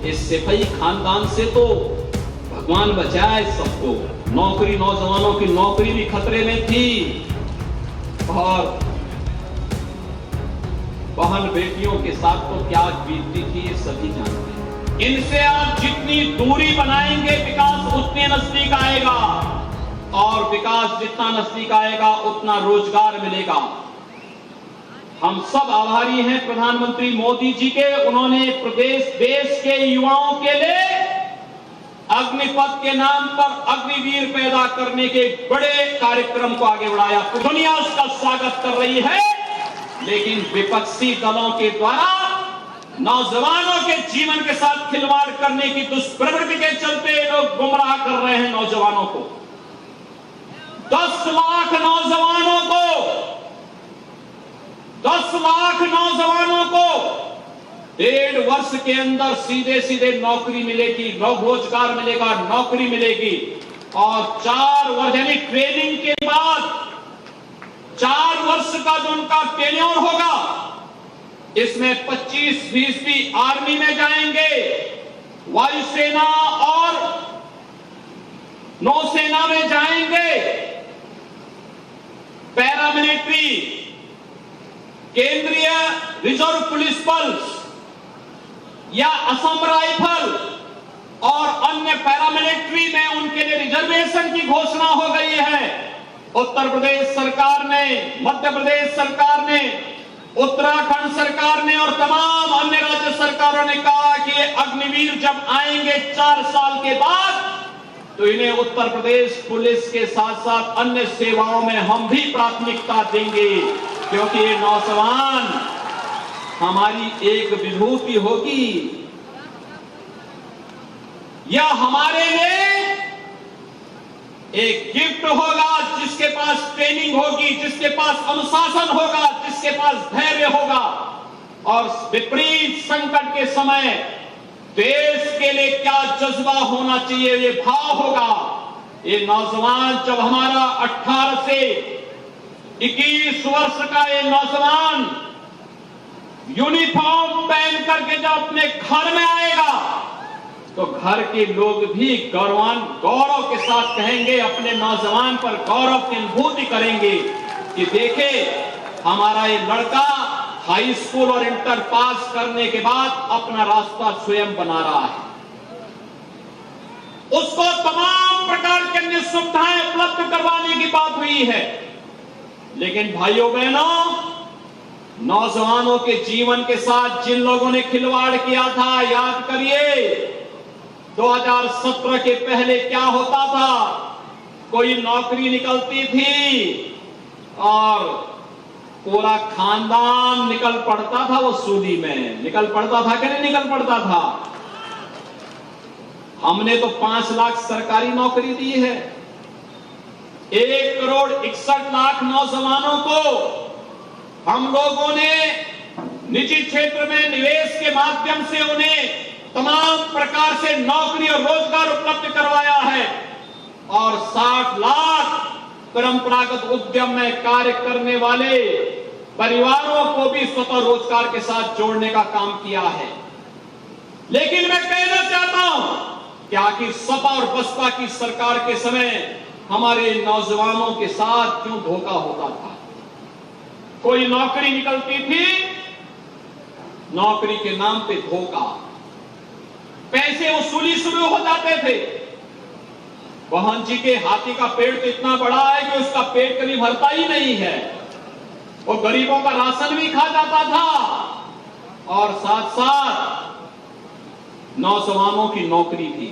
इस सिपाही खानदान से तो भगवान बचाए सबको। नौकरी, नौजवानों की नौकरी भी खतरे में थी और बहन बेटियों के साथ तो क्या बीतती थी ये सभी जानते हैं। इनसे आप जितनी दूरी बनाएंगे विकास उतने नजदीक आएगा और विकास जितना नजदीक आएगा उतना रोजगार मिलेगा। हम सब आभारी हैं प्रधानमंत्री मोदी जी के। उन्होंने प्रदेश देश के युवाओं के लिए अग्निपथ के नाम पर अग्निवीर पैदा करने के बड़े कार्यक्रम को आगे बढ़ाया। दुनिया उसका स्वागत कर रही है, लेकिन विपक्षी दलों के द्वारा नौजवानों के जीवन के साथ खिलवाड़ करने की दुष्प्रवृत्ति के चलते लोग गुमराह कर रहे हैं नौजवानों को। 10 लाख नौजवानों को 1.5 वर्ष के अंदर सीधे सीधे नौकरी मिलेगी, रोजगार मिलेगा, नौकरी मिलेगी। और 4 वर्ष यानी ट्रेनिंग के बाद 4 वर्ष का जो उनका टेन्योर होगा, इसमें 25% आर्मी में जाएंगे, वायुसेना और नौसेना में जाएंगे, पैरामिलिट्री, केंद्रीय रिजर्व पुलिस बल या असम राइफल और अन्य पैरामिलिट्री में उनके लिए रिजर्वेशन की घोषणा हो गई है। उत्तर प्रदेश सरकार ने, मध्य प्रदेश सरकार ने, उत्तराखंड सरकार ने और तमाम अन्य राज्य सरकारों ने कहा कि ये अग्निवीर जब आएंगे 4 साल के बाद तो इन्हें उत्तर प्रदेश पुलिस के साथ साथ अन्य सेवाओं में हम भी प्राथमिकता देंगे, क्योंकि ये नौजवान हमारी एक विभूति होगी। यह हमारे लिए एक गिफ्ट होगा। जिसके पास ट्रेनिंग होगी, जिसके पास अनुशासन होगा, जिसके पास धैर्य होगा और विपरीत संकट के समय देश के लिए क्या जज्बा होना चाहिए, ये भाव होगा। ये नौजवान जब हमारा 18 से 21 वर्ष का ये नौजवान यूनिफॉर्म पहन करके जब अपने घर में आएगा तो घर के लोग भी गौरव के साथ कहेंगे, अपने नौजवान पर गौरव की अनुभूति करेंगे कि देखे हमारा ये लड़का हाई स्कूल और इंटर पास करने के बाद अपना रास्ता स्वयं बना रहा है। उसको तमाम प्रकार की अन्य सुविधाएं उपलब्ध करवाने की बात हुई है, लेकिन भाइयों बहनों, नौजवानों के जीवन के साथ जिन लोगों ने खिलवाड़ किया था, याद करिए 2017 के पहले क्या होता था। कोई नौकरी निकलती थी और पूरा खानदान निकल पड़ता था, वो सूदी में निकल पड़ता था कि नहीं निकल पड़ता था। हमने तो 5 लाख सरकारी नौकरी दी है। 1,61,00,000 नौजवानों को हम लोगों ने निजी क्षेत्र में निवेश के माध्यम से उन्हें तमाम प्रकार से नौकरी और रोजगार उपलब्ध करवाया है और 60 लाख परंपरागत उद्यम में कार्य करने वाले परिवारों को भी स्वतः रोजगार के साथ जोड़ने का काम किया है। लेकिन मैं कहना चाहता हूं कि आखिर सपा और बसपा की सरकार के समय हमारे नौजवानों के साथ क्यों धोखा होता था। कोई नौकरी निकलती थी, नौकरी के नाम पे धोखा, पैसे वसूली शुरू हो जाते थे। बहन जी के हाथी का पेड़ तो इतना बड़ा है कि उसका पेट कभी भरता ही नहीं है। वो गरीबों का राशन भी खा जाता था और साथ साथ नौजवानों की नौकरी थी।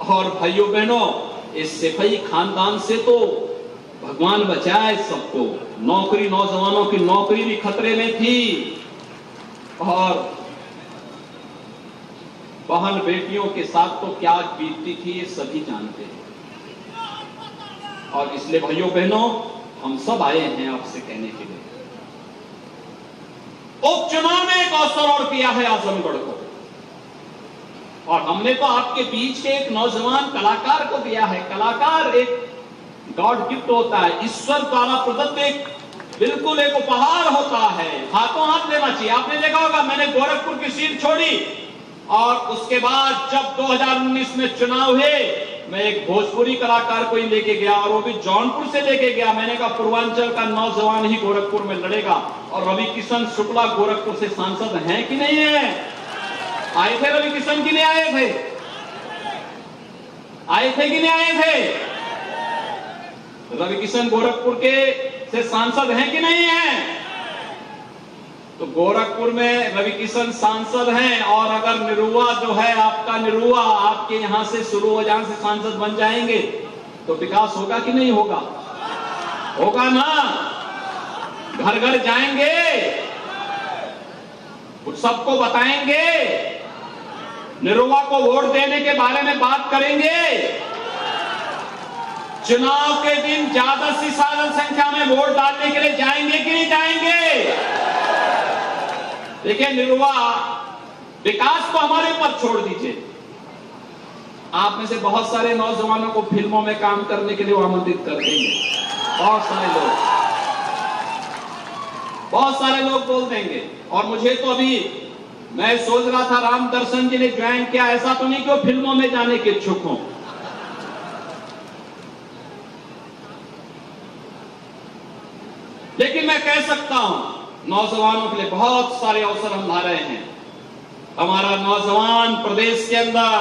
और भाइयों बहनों, इस सिपाही खानदान से तो भगवान बचाए सबको। नौकरी, नौजवानों की नौकरी भी खतरे में थी और बहन बेटियों के साथ तो क्या बीतती थी ये सभी जानते हैं। और इसलिए भाइयों बहनों, हम सब आए हैं आपसे कहने के लिए, उपचुनाव में एक अवसर और दिया है आजमगढ़ को, और हमने तो आपके बीच के एक नौजवान कलाकार को दिया है। कलाकार एक गॉड गिफ्ट होता है, ईश्वर द्वारा प्रदत्त एक बिल्कुल एक उपहार होता है, हाथों हाथ लेना चाहिए। आपने देखा होगा, मैंने गोरखपुर की सीट छोड़ी और उसके बाद जब 2019 में चुनाव हुए, मैं एक भोजपुरी कलाकार को ही लेके गया और वो भी जौनपुर से लेके गया। मैंने कहा पूर्वांचल का नौजवान ही गोरखपुर में लड़ेगा। और रवि किशन शुक्ला गोरखपुर से सांसद हैं कि नहीं है? आए थे रवि किशन कि नहीं आए थे? आए थे कि नहीं आए थे? रवि किशन गोरखपुर के से सांसद हैं कि नहीं है? तो गोरखपुर में रवि किशन सांसद हैं, और अगर निरुआ जो है आपका निरुआ आपके यहां से शुरू हो जाने से सांसद बन जाएंगे तो विकास होगा कि नहीं होगा? होगा ना। घर घर जाएंगे, सबको बताएंगे, निरुआ को वोट देने के बारे में बात करेंगे। चुनाव के दिन ज्यादा से ज्यादा संख्या में वोट डालने के लिए जाएंगे कि नहीं जाएंगे? देखिए निरुआ, विकास को हमारे ऊपर छोड़ दीजिए। आप में से बहुत सारे नौजवानों को फिल्मों में काम करने के लिए वो आमंत्रित कर देंगे। बहुत सारे लोग बोल देंगे। और मुझे तो अभी मैं सोच रहा था राम दर्शन जी ने ज्वाइन किया, ऐसा तो नहीं कि वो फिल्मों में जाने के इच्छुक हों। लेकिन मैं कह सकता हूं नौजवानों के लिए बहुत सारे अवसर हम ला रहे हैं। हमारा नौजवान प्रदेश के अंदर,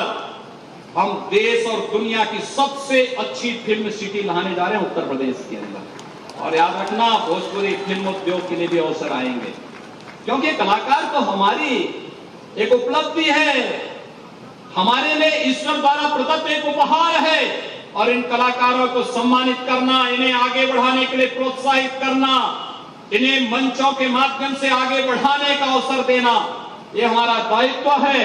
हम देश और दुनिया की सबसे अच्छी फिल्म सिटी लाने जा रहे हैं उत्तर प्रदेश के अंदर। और याद रखना, भोजपुरी फिल्म उद्योग के लिए भी अवसर आएंगे, क्योंकि कलाकार तो हमारी एक उपलब्धि है, हमारे लिए ईश्वर द्वारा प्रदत्त एक उपहार है। और इन कलाकारों को सम्मानित करना, इन्हें आगे बढ़ाने के लिए प्रोत्साहित करना, इन्हें मंचों के माध्यम से आगे बढ़ाने का अवसर देना, ये हमारा दायित्व है।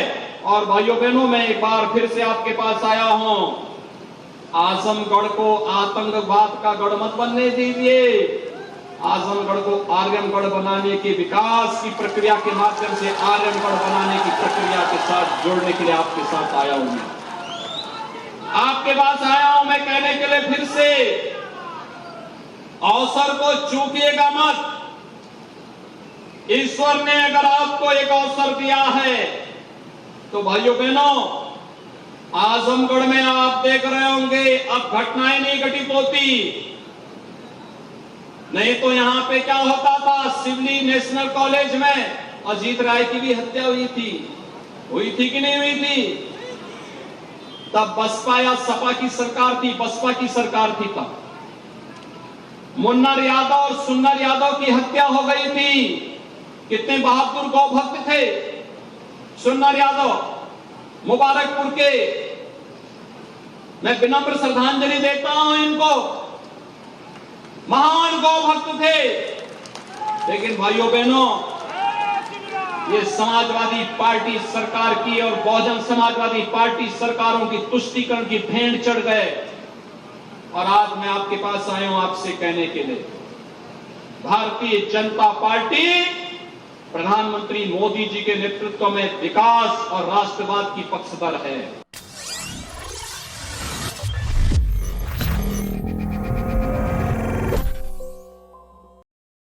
और भाइयों बहनों, मैं एक बार फिर से आपके पास आया हूं। आजमगढ़ को आतंकवाद का गढ़ मत बनने दीजिए। आजमगढ़ को आर्यनगढ़ बनाने की, विकास की प्रक्रिया के माध्यम से आर्यनगढ़ बनाने की प्रक्रिया के साथ जोड़ने के लिए आपके साथ आया हूं। आपके पास आया हूं मैं कहने के लिए फिर से, अवसर को चूकिएगा मत। ईश्वर ने अगर आपको एक अवसर दिया है तो भाइयों बहनों, आजमगढ़ में आप देख रहे होंगे अब घटनाएं नहीं घटित होती। नहीं तो यहां पे क्या होता था, सिवली नेशनल कॉलेज में अजीत राय की भी हत्या हुई थी कि नहीं हुई थी? तब बसपा या सपा की सरकार थी, बसपा की सरकार थी। तब मुन्नर यादव और सुन्नर यादव की हत्या हो गई थी। कितने बहादुर गौ भक्त थे सुन्नर यादव मुबारकपुर के। मैं विनम्र श्रद्धांजलि देता हूं इनको, महान गौ भक्त थे। लेकिन भाइयों बहनों, ये समाजवादी पार्टी सरकार की और बहुजन समाजवादी पार्टी सरकारों की तुष्टीकरण की भेंट चढ़ गए। और आज मैं आपके पास आया हूं आपसे कहने के लिए, भारतीय जनता पार्टी प्रधानमंत्री मोदी जी के नेतृत्व में विकास और राष्ट्रवाद की पक्षधर है।